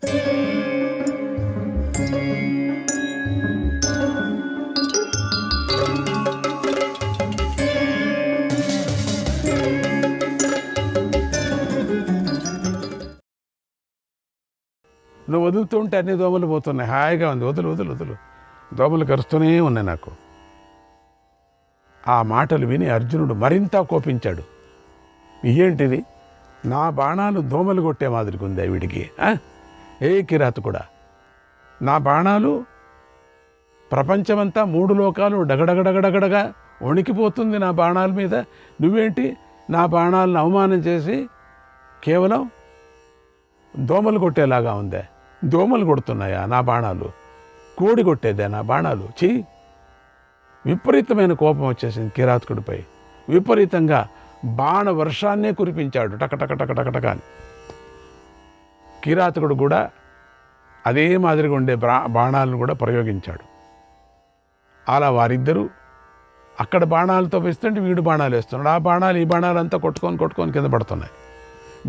నువ్వు వదులుతుంటే అన్ని దోమలు పోతున్నాయి, హాయిగా ఉంది, వదులు వదులు వదులు, దోమలు కరుస్తూనే ఉన్నాయి నాకు. ఆ మాటలు విని అర్జునుడు మరింత కోపించాడు. ఏంటిది, నా బాణాలు దోమలు కొట్టే మాదిరికి ఉంది వీడికి? ఏ కిరాతకుడా, నా బాణాలు ప్రపంచమంతా 3 లోకాలు డగడగడగడగడగా వణికిపోతుంది నా బాణాల మీద. నువ్వేంటి నా బాణాలను అవమానం చేసి కేవలం దోమలు కొట్టేలాగా ఉందే? దోమలు కొడుతున్నాయా నా బాణాలు? కోడి కొట్టేదే నా బాణాలు? చీ! విపరీతమైన కోపం వచ్చేసింది కిరాతకుడిపై. విపరీతంగా బాణ వర్షాన్నే కురిపించాడు, టకటక అని. కిరాతకుడు కూడా అదే మాదిరిగా ఉండే బాణాలను కూడా ప్రయోగించాడు. అలా వారిద్దరూ అక్కడ బాణాలతో వేస్తుంటే వీడు బాణాలు వేస్తున్నాడు. ఆ బాణాలు ఈ బాణాలు అంతా కొట్టుకొని కింద పడుతున్నాయి.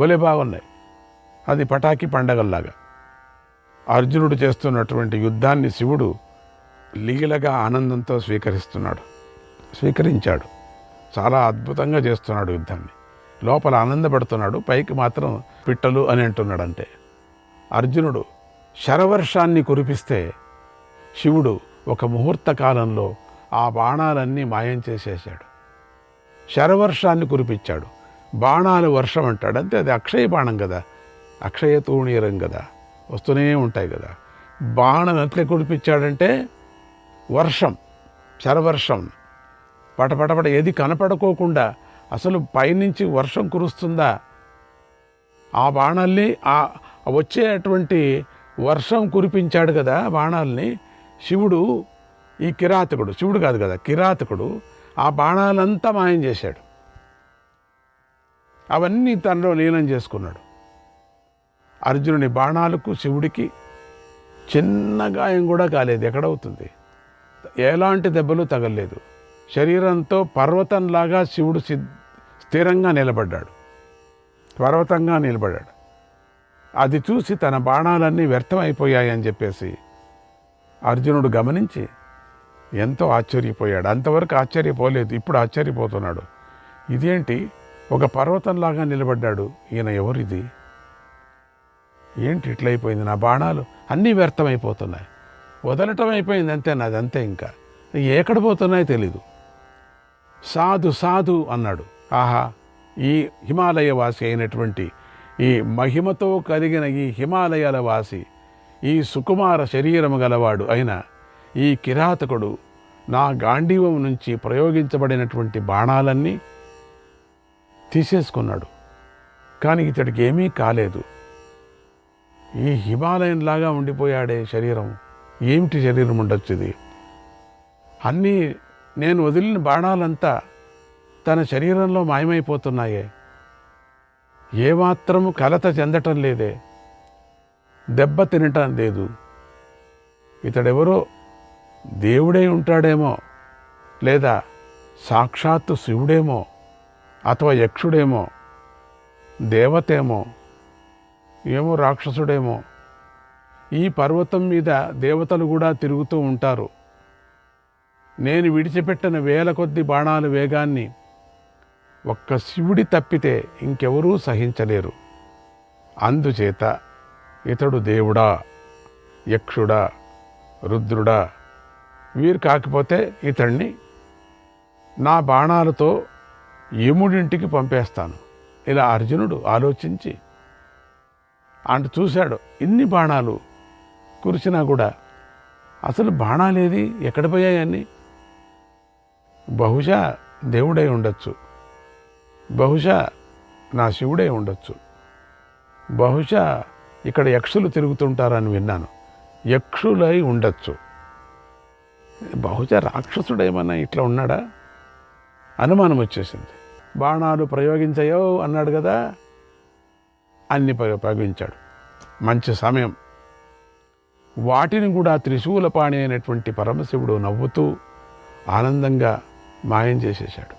భలే బాగున్నాయి. అది పటాకి పండగల్లాగా. అర్జునుడు చేస్తున్నటువంటి యుద్ధాన్ని శివుడు లీలగా ఆనందంతో స్వీకరించాడు. చాలా అద్భుతంగా చేస్తున్నాడు యుద్ధాన్ని. లోపల ఆనందపడుతున్నాడు, పైకి మాత్రం పిట్టలు అని అంటున్నాడంతే. అర్జునుడు శరవర్షాన్ని కురిపిస్తే శివుడు ఒక ముహూర్త కాలంలో ఆ బాణాలన్నీ మాయం చేసేసాడు. శరవర్షాన్ని కురిపించాడు. బాణాలు వర్షం అంటాడు అంతే. అది అక్షయ బాణం కదా, అక్షయ తూణీరం కదా, వస్తూనే ఉంటాయి కదా. బాణం ఎట్లా కురిపించాడంటే వర్షం, శరవర్షం, పటపటపట ఏది కనపడుకోకుండా అసలు పైనుంచి వర్షం కురుస్తుందా? ఆ బాణాల్ని వచ్చేటువంటి వర్షం కురిపించాడు కదా బాణాలని శివుడు. ఈ కిరాతకుడు, శివుడు కాదు కదా, కిరాతకుడు ఆ బాణాలంతా మాయం చేశాడు. అవన్నీ తనలో లీనం చేసుకున్నాడు. అర్జునుని బాణాలకు శివుడికి చిన్న గాయం కూడా కాలేదు. ఎక్కడవుతుంది? ఎలాంటి దెబ్బలు తగలలేదు. శరీరంతో పర్వతంలాగా శివుడు స్థిరంగా నిలబడ్డాడు, పర్వతంగా నిలబడ్డాడు. అది చూసి తన బాణాలన్నీ వ్యర్థమైపోయాయని చెప్పేసి అర్జునుడు గమనించి ఎంతో ఆశ్చర్యపోయాడు. అంతవరకు ఆశ్చర్యపోలేదు, ఇప్పుడు ఆశ్చర్యపోతున్నాడు. ఇదేంటి, ఒక పర్వతంలాగా నిలబడ్డాడు ఈయన, ఎవరిది? ఏంటి ఇట్లయిపోయింది? నా బాణాలు అన్నీ వ్యర్థమైపోతున్నాయి, వదలటం అయిపోయింది అంతే, నాదంతే. ఇంకా ఎక్కడ పోతున్నాయో తెలీదు. సాధు అన్నాడు. ఆహా, ఈ హిమాలయ వాసి అయినటువంటి, ఈ మహిమతో కలిగిన ఈ హిమాలయాల వాసి, ఈ సుకుమార శరీరము గలవాడు అయిన ఈ కిరాతకుడు నా గాంధీవం నుంచి ప్రయోగించబడినటువంటి బాణాలన్నీ తీసేసుకున్నాడు. కానీ ఇతడికి ఏమీ కాలేదు. ఈ హిమాలయంలాగా ఉండిపోయాడే శరీరం. ఏమిటి శరీరం ఉండొచ్చు ఇది? అన్నీ నేను వదిలిన బాణాలంతా తన శరీరంలో మాయమైపోతున్నాయే. ఏమాత్రము కలత చెందటం లేదే, దెబ్బ తినటం లేదు. ఇతడెవరో దేవుడై ఉంటాడేమో, లేదా సాక్షాత్తు శివుడేమో, అథవా యక్షుడేమో, దేవతేమో, ఏమో రాక్షసుడేమో. ఈ పర్వతం మీద దేవతలు కూడా తిరుగుతూ ఉంటారు. నేను విడిచిపెట్టిన 1000 కొద్ది బాణాల వేగాన్ని ఒక్క శివుడి తప్పితే ఇంకెవరూ సహించలేరు. అందుచేత ఇతడు దేవుడా, యక్షుడా, రుద్రుడా, వీరు కాకపోతే ఇతడిని నా బాణాలతో యముడింటికి పంపేస్తాను. ఇలా అర్జునుడు ఆలోచించి చూశాడు. ఇన్ని బాణాలు కురిసినా కూడా అసలు బాణాలేది, ఎక్కడ పోయాయని? బహుశా దేవుడై ఉండొచ్చు, బహుశా నా శివుడై ఉండొచ్చు, బహుశా ఇక్కడ యక్షులు తిరుగుతుంటారని విన్నాను, యక్షులై ఉండొచ్చు, బహుశా రాక్షసుడేమన్నా ఇట్లా ఉన్నాడా? అనుమానం వచ్చేసింది. బాణాలు ప్రయోగించయో అన్నాడు కదా, అన్ని ప్రయోగించాడు. మంచి సమయం. వాటిని కూడా త్రిశూలపాణి అయినటువంటి పరమశివుడు నవ్వుతూ ఆనందంగా మాయం చేసేశాడు.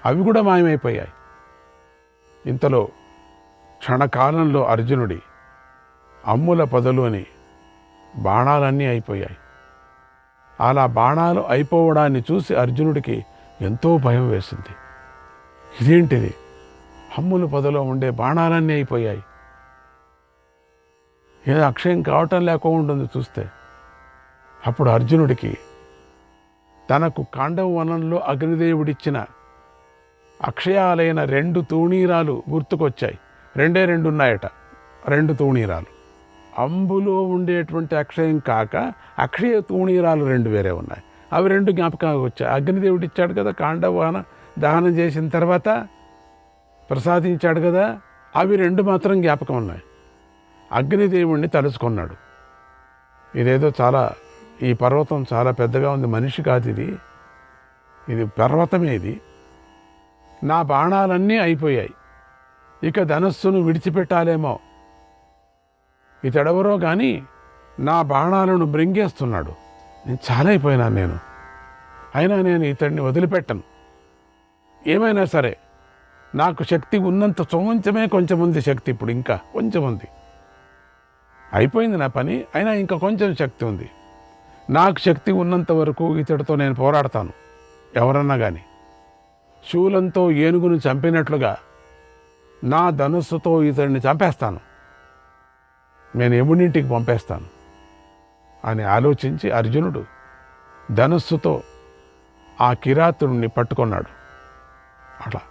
అవి కూడా మాయమైపోయాయి. ఇంతలో క్షణకాలంలో అర్జునుడి అమ్ముల పొదలోని బాణాలన్నీ అయిపోయాయి. అలా బాణాలు అయిపోవడాన్ని చూసి అర్జునుడికి ఎంతో భయం వేసింది. ఇదేంటిది, అమ్ముల పొదలో ఉండే బాణాలన్నీ అయిపోయాయి, ఏదో అక్షయం కావటం లేకుండా ఉంటుంది చూస్తే. అప్పుడు అర్జునుడికి తనకు కాండవ వనంలో అగ్నిదేవుడిచ్చిన అక్షయాలైన 2 తూణీరాలు గుర్తుకొచ్చాయి. 2 ఉన్నాయట, 2 తూణీరాలు. అంబులో ఉండేటువంటి అక్షయం కాక అక్షయ తూణీరాలు 2 వేరే ఉన్నాయి. అవి 2 జ్ఞాపకానికి వచ్చాయి. అగ్నిదేవుడు ఇచ్చాడు కదా, కాండవ దహనం చేసిన తర్వాత ప్రసాదించాడు కదా, అవి 2 మాత్రం జ్ఞాపకం ఉన్నాయి. అగ్నిదేవుణ్ణి తలుచుకున్నాడు. ఇదేదో చాలా, ఈ పర్వతం చాలా పెద్దగా ఉంది, మనిషి కాదు ఇది పర్వతమే. ఇది నా బాణాలన్నీ అయిపోయాయి, ఇక ధనస్సును విడిచిపెట్టాలేమో. ఇతడెవరో కానీ నా బాణాలను మృంగేస్తున్నాడు. నేను చాలా అయిపోయినాను అయినా నేను ఇతడిని వదిలిపెట్టను. ఏమైనా సరే నాకు శక్తి ఉన్నంత కొంచెం ఉంది శక్తి. ఇప్పుడు ఇంకా కొంచెం ఉంది, అయిపోయింది నా పని, అయినా ఇంకా కొంచెం శక్తి ఉంది. నాకు శక్తి ఉన్నంత వరకు ఇతడితో నేను పోరాడతాను. ఎవరన్నా కానీ శూలంతో ఏనుగును చంపినట్లుగా నా ధనుస్సుతో ఇతడిని చంపేస్తాను, నేను యమునింటికి పంపేస్తాను అని ఆలోచించి అర్జునుడు ధనుస్సుతో ఆ కిరాతుడిని పట్టుకున్నాడు. అట్లా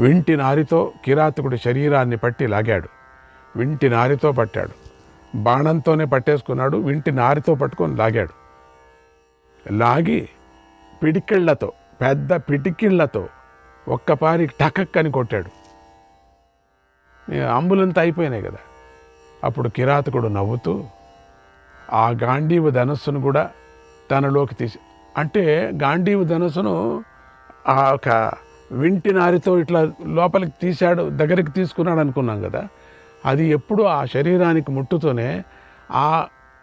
వింటి నారితో కిరాతకుడి శరీరాన్ని పట్టి లాగాడు. వింటి నారితో పట్టాడు, బాణంతోనే పట్టేసుకున్నాడు. వింటి నారితో పట్టుకొని లాగాడు. లాగి పిడికిళ్లతో, పెద్ద పిడికిళ్లతో ఒక్కపారి టకక్కని కొట్టాడు. అంబులంతా అయిపోయినాయి కదా. అప్పుడు కిరాతకుడు నవ్వుతూ ఆ గాంధీవ ధనస్సును కూడా తనలోకి తీసి, అంటే గాంధీవ ధనస్సును ఆ ఒక వింటి నారితో ఇట్లా లోపలికి తీశాడు, దగ్గరికి తీసుకున్నాడు అనుకున్నాం కదా. అది ఎప్పుడు ఆ శరీరానికి ముట్టుతోనే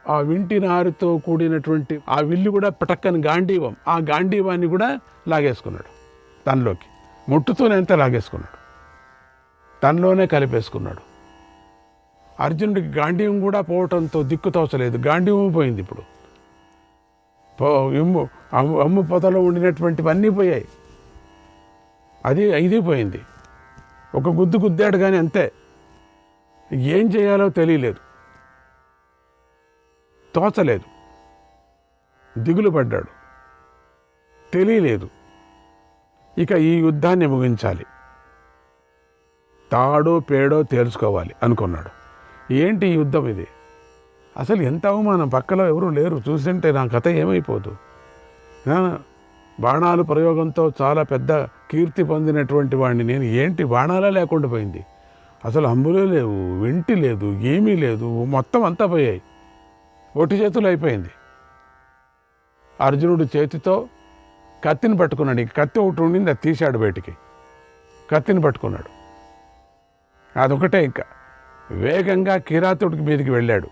ఆ వింటి నారితో కూడినటువంటి ఆ విల్లు కూడా పటక్కని గాంధీవం, ఆ గాంధీవాన్ని కూడా లాగేసుకున్నాడు. తనలోకి ముట్టుతోనే అంతా లాగేసుకున్నాడు, తనలోనే కలిపేసుకున్నాడు. అర్జునుడికి గాంధీవం కూడా పోవటంతో దిక్కు తోచలేదు. గాంధీవం పోయింది. ఇప్పుడు అమ్ము పొదలో ఉండినటువంటివన్నీ పోయాయి, ఇది పోయింది. ఒక గుద్దాడు కానీ అంతే. ఏం చేయాలో తెలియలేదు, తోచలేదు, దిగులు పడ్డాడు, తెలియలేదు. ఇక ఈ యుద్ధాన్ని ముగించాలి, తాడో పేడో తేల్చుకోవాలి అనుకున్నాడు. ఏంటి ఈ యుద్ధం ఇది, అసలు ఎంత అవమానం, పక్కలో ఎవరు లేరు, చూసింటే నా కథ ఏమైపోదు. బాణాలు ప్రయోగంతో చాలా పెద్ద కీర్తి పొందినటువంటి వాడిని నేను, ఏంటి బాణాలే లేకుండా పోయింది, అసలు అంబులే లేవు, వెంటి లేదు, ఏమీ లేదు, మొత్తం అంతా పోయాయి, ఒట్టి చేతులు అయిపోయింది. అర్జునుడు చేతితో కత్తిని పట్టుకున్నాడు. ఇంక కత్తి ఒకటి ఉండింది, అది తీశాడు బయటికి, కత్తిని పట్టుకున్నాడు. అదొకటే. ఇంకా వేగంగా కిరాతుడికి మీదకి వెళ్ళాడు.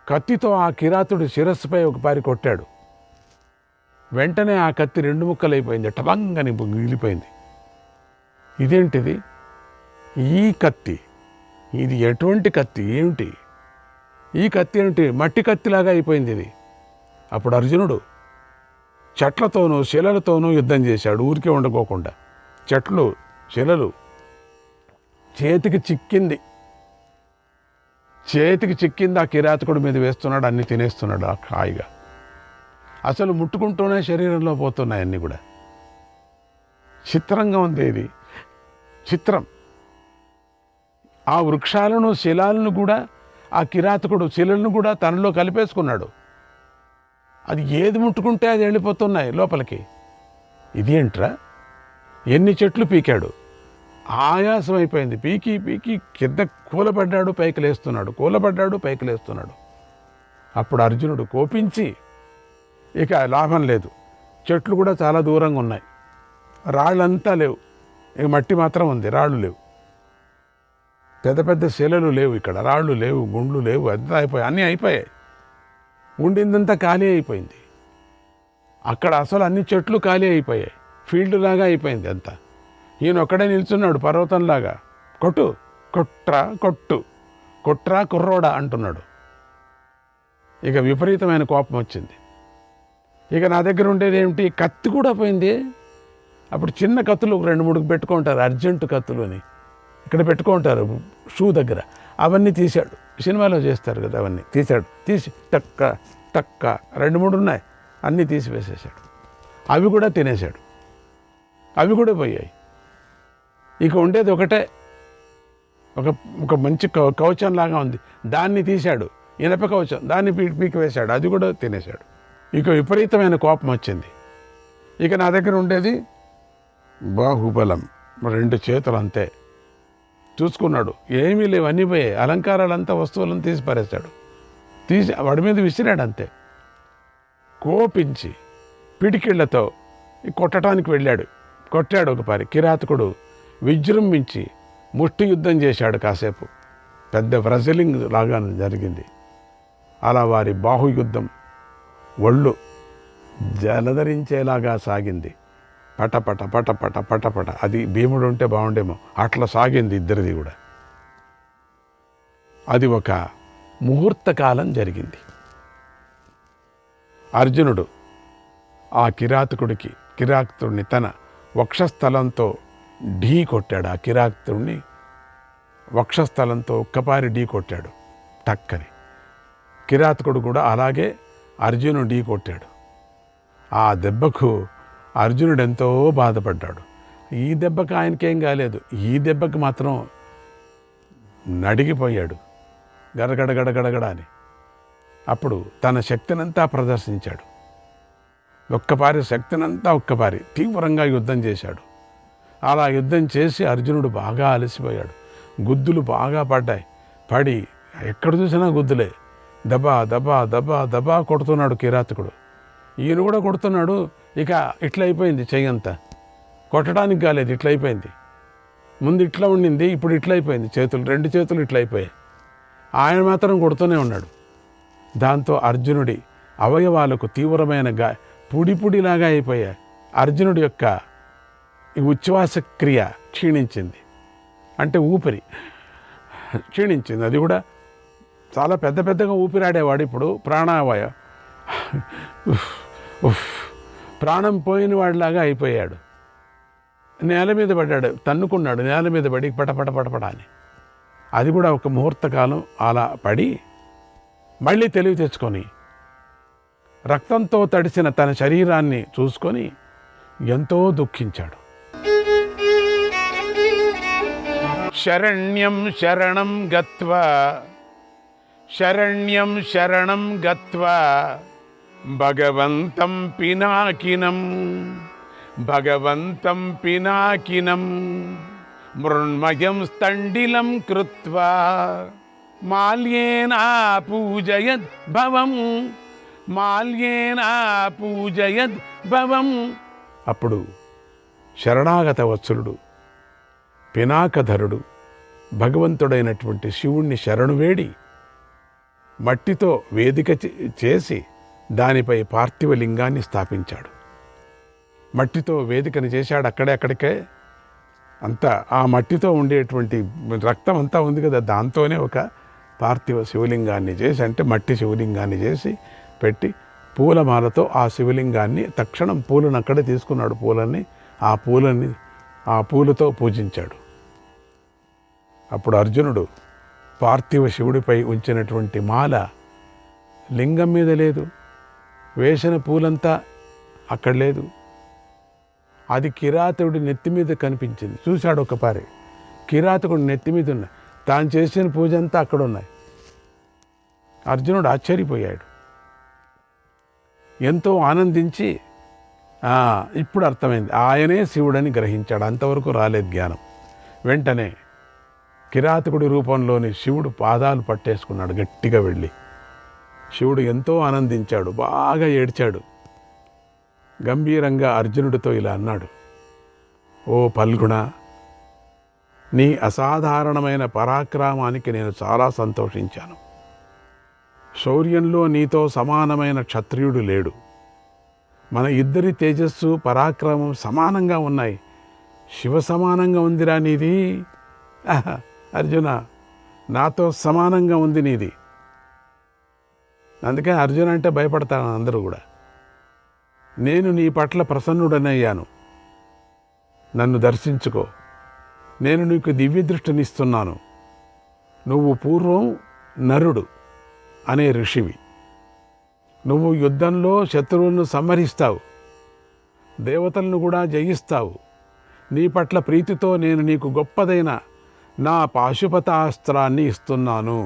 కత్తితో ఆ కిరాతుడి శిరస్సుపై ఒక పారి కొట్టాడు. వెంటనే ఆ కత్తి 2 ముక్కలైపోయింది, టబంగని మిగిలిపోయింది. ఇదేంటిది, ఈ కత్తి, ఇది ఎటువంటి కత్తి, ఏమిటి ఈ కత్తి, ఏమిటి మట్టి కత్తిలాగా అయిపోయింది ఇది. అప్పుడు అర్జునుడు చెట్లతోనూ శిలలతోనూ యుద్ధం చేశాడు, ఊరికే ఉండకోకుండా. చెట్లు శిలలు చేతికి చిక్కింది ఆ కిరాతకుడి మీద వేస్తున్నాడు, అన్ని తినేస్తున్నాడు ఆ హాయిగా. అసలు ముట్టుకుంటూనే శరీరంలో పోతున్నాయి అన్నీ కూడా. చిత్రంగా ఉంది ఇది, చిత్రం. ఆ వృక్షాలను శిలాలను కూడా ఆ కిరాతకుడు శిలలను కూడా తనలో కలిపేసుకున్నాడు. అది ఏది ముట్టుకుంటే అది వెళ్ళిపోతున్నాయి లోపలికి. ఇదేంట్రా, ఎన్ని చెట్లు పీకాడు, ఆయాసం అయిపోయింది. పీకి కింద కూలబడ్డాడు, పైకి లేస్తున్నాడు. అప్పుడు అర్జునుడు కోపించి, ఇక లాభం లేదు, చెట్లు కూడా చాలా దూరంగా ఉన్నాయి, రాళ్ళంతా లేవు, ఇక మట్టి మాత్రం ఉంది, రాళ్ళు లేవు, పెద్ద పెద్ద శిలలు లేవు, ఇక్కడ రాళ్ళు లేవు, గుండ్లు లేవు, అంతా అయిపోయాయి, అన్నీ అయిపోయాయి. ఉండిందంతా ఖాళీ అయిపోయింది. అక్కడ అసలు అన్ని చెట్లు ఖాళీ అయిపోయాయి, ఫీల్డ్ లాగా అయిపోయింది అంతా. ఈయన ఒక్కడే నిల్చున్నాడు పర్వతంలాగా. కొట్టు కొట్రా కుర్రోడా అంటున్నాడు. ఇక విపరీతమైన కోపం వచ్చింది. ఇక నా దగ్గర ఉండేది ఏమిటి, కత్తి కూడా పోయింది. అప్పుడు చిన్న కత్తులు 2-3 పెట్టుకుంటారు, అర్జెంటు కత్తులు అని ఇక్కడ పెట్టుకుంటారు షూ దగ్గర. అవన్నీ తీశాడు, సినిమాలో చేస్తారు కదా, అవన్నీ తీసి టక్క 2-3 ఉన్నాయి, అన్నీ తీసి వేసేసాడు. అవి కూడా తినేశాడు, అవి కూడా పోయాయి. ఇక ఉండేది ఒకటే, ఒక మంచి కవచంలాగా ఉంది, దాన్ని తీశాడు, ఇనప కవచం, దాన్ని పీకి వేశాడు, అది కూడా తినేశాడు. ఇక విపరీతమైన కోపం వచ్చింది. ఇక నా దగ్గర ఉండేది బాహుబలం, 2 చేతులు అంతే. చూసుకున్నాడు, ఏమీ లేవు, అన్నీ పోయాయి. అలంకారాలంతా వస్తువులను తీసి పారేశాడు, తీసి వాడి మీద విసిరాడు అంతే. కోపించి పిడికిళ్లతో కొట్టడానికి వెళ్ళాడు, కొట్టాడు ఒకపారి. కిరాతకుడు విజృంభించి ముష్టి యుద్ధం చేశాడు కాసేపు, పెద్ద వ్రజలింగ్ లాగా జరిగింది. అలా వారి బాహుయుద్ధం ఒళ్ళు జలధరించేలాగా సాగింది. పటపట పటపట పటపట. అది భీముడు ఉంటే బాగుండేమో, అట్లా సాగింది ఇద్దరిది కూడా. అది ఒక ముహూర్తకాలం జరిగింది. అర్జునుడు ఆ కిరాతుడిని తన వక్షస్థలంతో ఢీ కొట్టాడు. ఆ కిరాతుడిని వక్షస్థలంతో ఒక్కపారి ఢీ కొట్టాడు టక్కని. కిరాతకుడు కూడా అలాగే అర్జునుడు ఢీ కొట్టాడు. ఆ దెబ్బకు అర్జునుడు ఎంతో బాధపడ్డాడు. ఈ దెబ్బకు ఆయనకేం కాలేదు, ఈ దెబ్బకు మాత్రం నడిగిపోయాడు గడగడగడగడగడ అని. అప్పుడు తన శక్తినంతా ప్రదర్శించాడు. ఒక్కపారి తీవ్రంగా యుద్ధం చేశాడు. అలా యుద్ధం చేసి అర్జునుడు బాగా అలసిపోయాడు. గుద్దులు బాగా పడి ఎక్కడ చూసినా గుద్దులే. దబా దబా దబా దబా కొడుతున్నాడు కిరాతకుడు. ఈయన కూడా కొడుతున్నాడు. ఇక ఇట్లా అయిపోయింది, చెయ్యంతా కొట్టడానికి కాలేదు, ఇట్లా అయిపోయింది. ముందు ఇట్లా ఉండింది, ఇప్పుడు ఇట్లా అయిపోయింది. 2 చేతులు ఇట్లా అయిపోయాయి. ఆయన మాత్రం కొడుతూనే ఉన్నాడు. దాంతో అర్జునుడి అవయవాలకు తీవ్రమైన పుడిలాగా అయిపోయాయి. అర్జునుడి యొక్క ఈ ఉచ్ఛ్వాస క్రియ క్షీణించింది, అంటే ఊపిరి క్షీణించింది. అది కూడా చాలా పెద్దగా ఊపిరాడేవాడు. ఇప్పుడు ప్రాణం పోయిన వాడిలాగా అయిపోయాడు. నేల మీద పడ్డాడు, తన్నుకున్నాడు, నేల మీద పడి పటపట అని. అది కూడా ఒక ముహూర్తకాలం అలా పడి మళ్ళీ తెలివి తెచ్చుకొని రక్తంతో తడిసిన తన శరీరాన్ని చూసుకొని ఎంతో దుఃఖించాడు. శరణ్యం గత్వా భగవంతం పినాకినం మృణ్మయం స్థండిలం కృత్వా మాల్యేనా పూజయద్ భవం. అప్పుడు శరణాగత వత్సలుడు పినాకధరుడు భగవంతుడైనటువంటి శివుణ్ణి శరణు వేడి మట్టితో వేదిక చేసి దానిపై పార్థివ లింగాన్ని స్థాపించాడు. మట్టితో వేదికను చేశాడు. అక్కడికే అంతా ఆ మట్టితో ఉండేటువంటి రక్తం అంతా ఉంది కదా, దాంతోనే ఒక పార్థివ శివలింగాన్ని చేసి, అంటే మట్టి శివలింగాన్ని చేసి పెట్టి పూలమాలతో ఆ శివలింగాన్ని తక్షణం పూలను అక్కడే తీసుకున్నాడు. ఆ పూలతో పూజించాడు. అప్పుడు అర్జునుడు పార్థివ శివుడిపై ఉంచినటువంటి మాల లింగం మీద లేదు, వేసిన పూలంతా అక్కడ లేదు. అది కిరాతుడి నెత్తి మీద కనిపించింది. చూశాడు ఒకపారి, కిరాతకుడు నెత్తి మీద ఉన్నాయి, తాను చేసిన పూజ అంతా అక్కడ ఉన్నాయి. అర్జునుడు ఆశ్చర్యపోయాడు, ఎంతో ఆనందించి ఇప్పుడు అర్థమైంది, ఆయనే శివుడని గ్రహించాడు. అంతవరకు రాలేదు జ్ఞానం. వెంటనే కిరాతకుడి రూపంలోని శివుడు పాదాలు పట్టేసుకున్నాడు గట్టిగా వెళ్ళి. శివుడు ఎంతో ఆనందించాడు, బాగా ఏడ్చాడు. గంభీరంగా అర్జునుడితో ఇలా అన్నాడు, ఓ పల్గుణ, నీ అసాధారణమైన పరాక్రమానికి నేను చాలా సంతోషించాను. శౌర్యంలో నీతో సమానమైన క్షత్రియుడు లేడు. మన ఇద్దరి తేజస్సు పరాక్రమం సమానంగా ఉన్నాయి. శివ సమానంగా ఉందిరా నీది అర్జున నాతో సమానంగా ఉంది నీది. అందుకే అర్జున అంటే భయపడతాను అందరూ కూడా. నేను నీ పట్ల ప్రసన్నుడనయ్యాను, నన్ను దర్శించుకో. నేను నీకు దివ్య దృష్టినిస్తున్నాను. నువ్వు పూర్వం నరుడు అనే ఋషివి. నువ్వు యుద్ధంలో శత్రువులను సంహరిస్తావు, దేవతలను కూడా జయిస్తావు. నీ పట్ల ప్రీతితో నేను నీకు గొప్పదైన నా పాశుపతాస్త్రాన్ని ఇస్తున్నాను.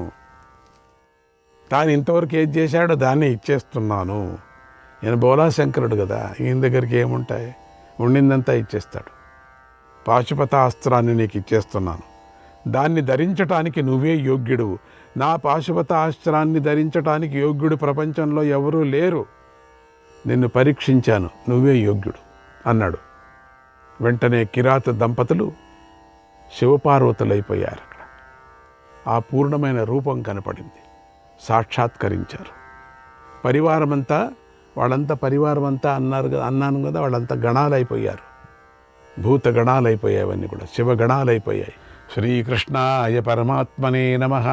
తాను ఇంతవరకు ఏది చేశాడో దాన్ని ఇచ్చేస్తున్నాను. ఈయన బోలాశంకరుడు కదా, ఈయన దగ్గరికి ఏముంటాయి, ఉండిందంతా ఇచ్చేస్తాడు. పాశుపతాస్త్రాన్ని నీకు ఇచ్చేస్తున్నాను, దాన్ని ధరించటానికి నువ్వే యోగ్యుడు. నా పాశుపతాస్త్రాన్ని ధరించటానికి యోగ్యుడు ప్రపంచంలో ఎవరూ లేరు. నిన్ను పరీక్షించాను, నువ్వే యోగ్యుడు అన్నాడు. వెంటనే కిరాత దంపతులు శివపార్వతులైపోయారు. అక్కడ ఆ పూర్ణమైన రూపం కనపడింది, సాక్షాత్కరించారు. పరివారమంతా, వాళ్ళంతా పరివారం అంతా అన్నాను కదా, వాళ్ళంతా గణాలైపోయారు. భూత గణాలైపోయాయి, అవన్నీ కూడా శివగణాలైపోయాయి. శ్రీకృష్ణాయ పరమాత్మనే నమః.